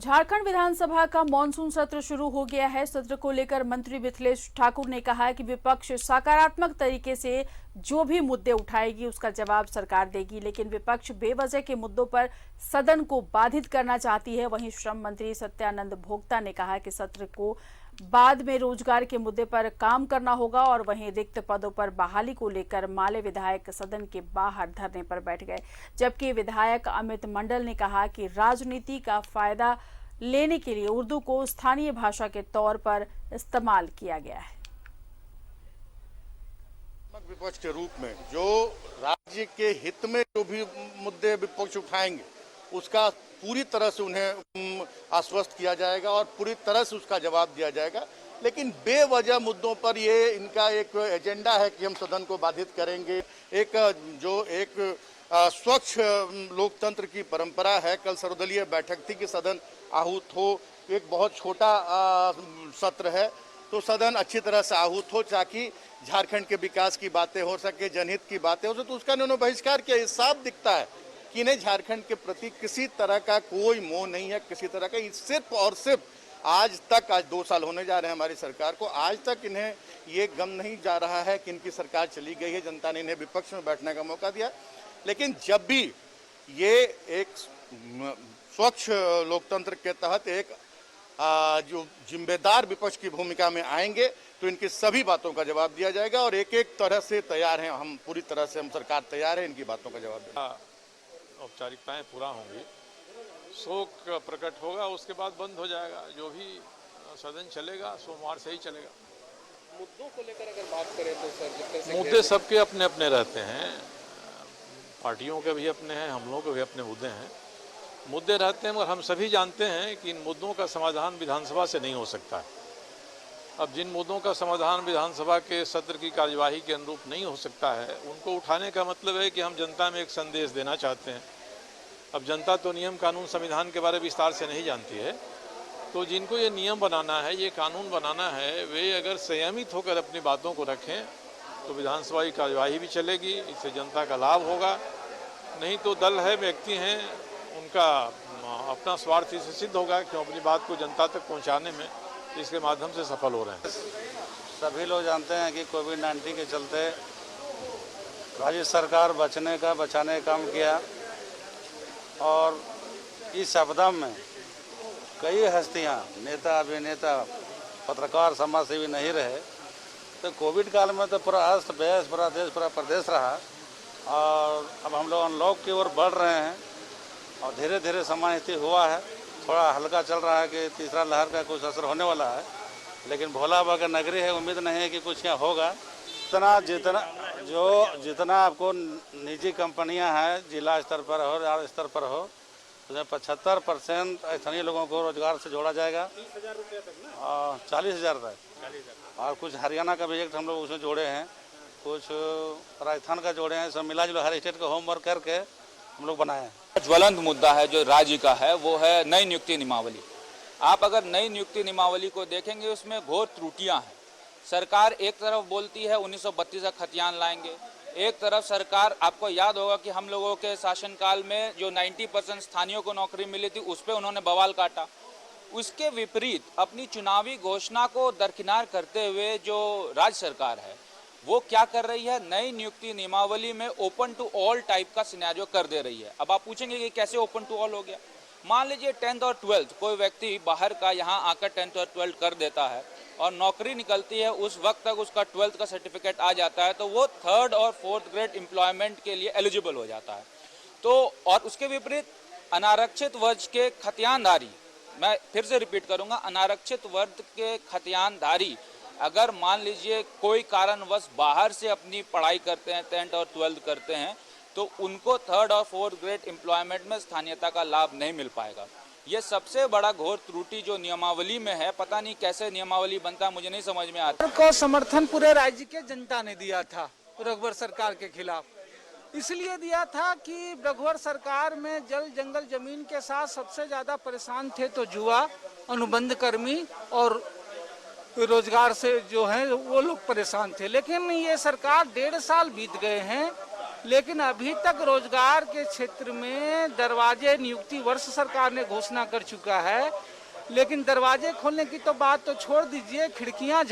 झारखंड विधानसभा का मानसून सत्र शुरू हो गया है। सत्र को लेकर मंत्री मिथिलेश ठाकुर ने कहा है कि विपक्ष सकारात्मक तरीके से जो भी मुद्दे उठाएगी उसका जवाब सरकार देगी, लेकिन विपक्ष बेवजह के मुद्दों पर सदन को बाधित करना चाहती है। वहीं श्रम मंत्री सत्यानंद भोक्ता ने कहा कि सत्र को बाद में रोजगार के मुद्दे पर काम करना होगा और वहीं रिक्त पदों पर बहाली को लेकर माले विधायक सदन के बाहर धरने पर बैठ गए, जबकि विधायक अमित मंडल ने कहा कि राजनीति का फायदा लेने के लिए उर्दू को स्थानीय भाषा के तौर पर इस्तेमाल किया गया है। विपक्ष के रूप में जो राज्य के हित में जो भी मुद्दे विपक्ष उठाएंगे उसका पूरी तरह से उन्हें आश्वस्त किया जाएगा और पूरी तरह से उसका जवाब दिया जाएगा। लेकिन बेवजह मुद्दों पर ये इनका एक एजेंडा है कि हम सदन को बाधित करेंगे। एक स्वच्छ लोकतंत्र की परंपरा है। कल सर्वदलीय बैठक थी कि सदन आहूत हो, एक बहुत छोटा सत्र है तो सदन अच्छी तरह से आहूत हो ताकि झारखंड के विकास की बातें हो सके, जनहित की बातें हो सके। तो उसका उन्होंने बहिष्कार किया। साफ दिखता है कि इन्हें झारखंड के प्रति किसी तरह का कोई मोह नहीं है, किसी तरह का। सिर्फ और सिर्फ आज 2 साल होने जा रहे हैं हमारी सरकार को, आज तक इन्हें ये गम नहीं जा रहा है कि इनकी सरकार चली गई है। जनता ने इन्हें विपक्ष में बैठने का मौका दिया, लेकिन जब भी ये एक स्वच्छ लोकतंत्र के तहत एक जो जिम्मेदार विपक्ष की भूमिका में आएंगे तो इनकी सभी बातों का जवाब दिया जाएगा और एक एक तरह से तैयार हैं हम, पूरी तरह से हम सरकार तैयार है इनकी बातों का जवाब देने। औपचारिकताएं पूरा होंगी, शोक प्रकट होगा, उसके बाद बंद हो जाएगा। जो भी सदन चलेगा सोमवार से ही चलेगा। मुद्दों को लेकर अगर बात करें तो सर, मुद्दे सबके अपने अपने रहते हैं, पार्टियों के भी अपने हैं, हम लोगों के भी अपने मुद्दे रहते हैं, मगर हम सभी जानते हैं कि इन मुद्दों का समाधान विधानसभा से नहीं हो सकता है। अब जिन मुद्दों का समाधान विधानसभा के सत्र की कार्यवाही के अनुरूप नहीं हो सकता है, उनको उठाने का मतलब है कि हम जनता में एक संदेश देना चाहते हैं। अब जनता तो नियम कानून संविधान के बारे में विस्तार से नहीं जानती है, तो जिनको ये नियम बनाना है, ये कानून बनाना है, वे अगर संयमित होकर अपनी बातों को रखें तो विधानसभा की कार्यवाही भी चलेगी, इससे जनता का लाभ होगा। नहीं तो दल है, व्यक्ति हैं, उनका अपना स्वार्थ से सिद्ध होगा कि अपनी बात को जनता तक पहुंचाने में इसके माध्यम से सफल हो रहे हैं। सभी लोग जानते हैं कि कोविड-19 के चलते राज्य सरकार बचाने का काम किया और इस आपदा में कई हस्तियां, नेता, अभिनेता, पत्रकार, समाजसेवी नहीं रहे। तो कोविड काल में तो पूरा अस्त व्यस्त, पूरा देश, पूरा प्रदेश रहा और अब हम लोग अनलॉक की ओर बढ़ रहे हैं और धीरे धीरे सामान्य स्थिति हुआ है। थोड़ा हल्का चल रहा है कि तीसरा लहर का कुछ असर होने वाला है, लेकिन भोला बाबा का नगरी है, उम्मीद नहीं है कि कुछ यहाँ होगा। जितना आपको निजी कंपनियां हैं, जिला स्तर पर हो, राज्य स्तर पर हो, उसमें 75% स्थानीय लोगों को रोजगार से जोड़ा जाएगा। 30,000 रुपये तक ना, 40,000 तक। और कुछ हरियाणा का प्रोजेक्ट हम लोग उसमें जोड़े हैं, कुछ राजस्थान का जोड़े हैं। सब मिला जुला हर स्टेट का होमवर्क करके हम लोग बनाए हैं। ज्वलंत मुद्दा है जो राज्य का है वो है नई नियुक्ति नियमावली। आप अगर नई नियुक्ति नियमावली को देखेंगे उसमें घोर त्रुटियां हैं। सरकार एक तरफ बोलती है 1932 का खतियान लाएंगे, एक तरफ सरकार, आपको याद होगा कि हम लोगों के शासनकाल में जो 90% स्थानीयों को नौकरी मिली थी उस पर उन्होंने बवाल काटा। उसके विपरीत अपनी चुनावी घोषणा को दरकिनार करते हुए जो राज्य सरकार है वो क्या कर रही है, नई नियुक्ति नियमावली में ओपन टू ऑल टाइप का सिनेरियो कर दे रही है। अब आप पूछेंगे कि कैसे ओपन टू ऑल हो गया। मान लीजिए 10th और 12th कोई व्यक्ति बाहर का यहाँ आकर 10th और 12th कर देता है और नौकरी निकलती है, उस वक्त तक उसका 12th का सर्टिफिकेट आ जाता है, तो वो 3rd और 4th ग्रेड एम्प्लॉयमेंट के लिए एलिजिबल हो जाता है। तो और उसके विपरीत अनारक्षित वर्ग के खतियानधारी, मैं फिर से रिपीट करूंगा, अनारक्षित वर्ग के खतियानधारी अगर मान लीजिए कोई कारणवश बाहर से अपनी पढ़ाई करते हैं, 10th और 12th करते हैं, तो उनको 3rd और 4th ग्रेड एम्प्लॉयमेंट में स्थानीयता का लाभ नहीं मिल पाएगा। ये सबसे बड़ा घोर त्रुटि जो नियमावली में है, पता नहीं कैसे नियमावली बनता है, मुझे नहीं समझ में आता। को समर्थन पूरे राज्य के जनता ने दिया था रघुवर सरकार के खिलाफ, इसलिए दिया था कि रघुवर सरकार में जल जंगल जमीन के साथ सबसे ज्यादा परेशान थे तो युवा, अनुबंध कर्मी और रोजगार से जो है वो लोग परेशान थे। लेकिन ये सरकार 1.5 साल बीत गए हैं लेकिन अभी तक रोजगार के क्षेत्र में दरवाजे नियुक्ति वर्ष सरकार ने घोषणा कर चुका है, लेकिन दरवाजे खोलने की तो बात तो छोड़ दीजिए, खिड़कियां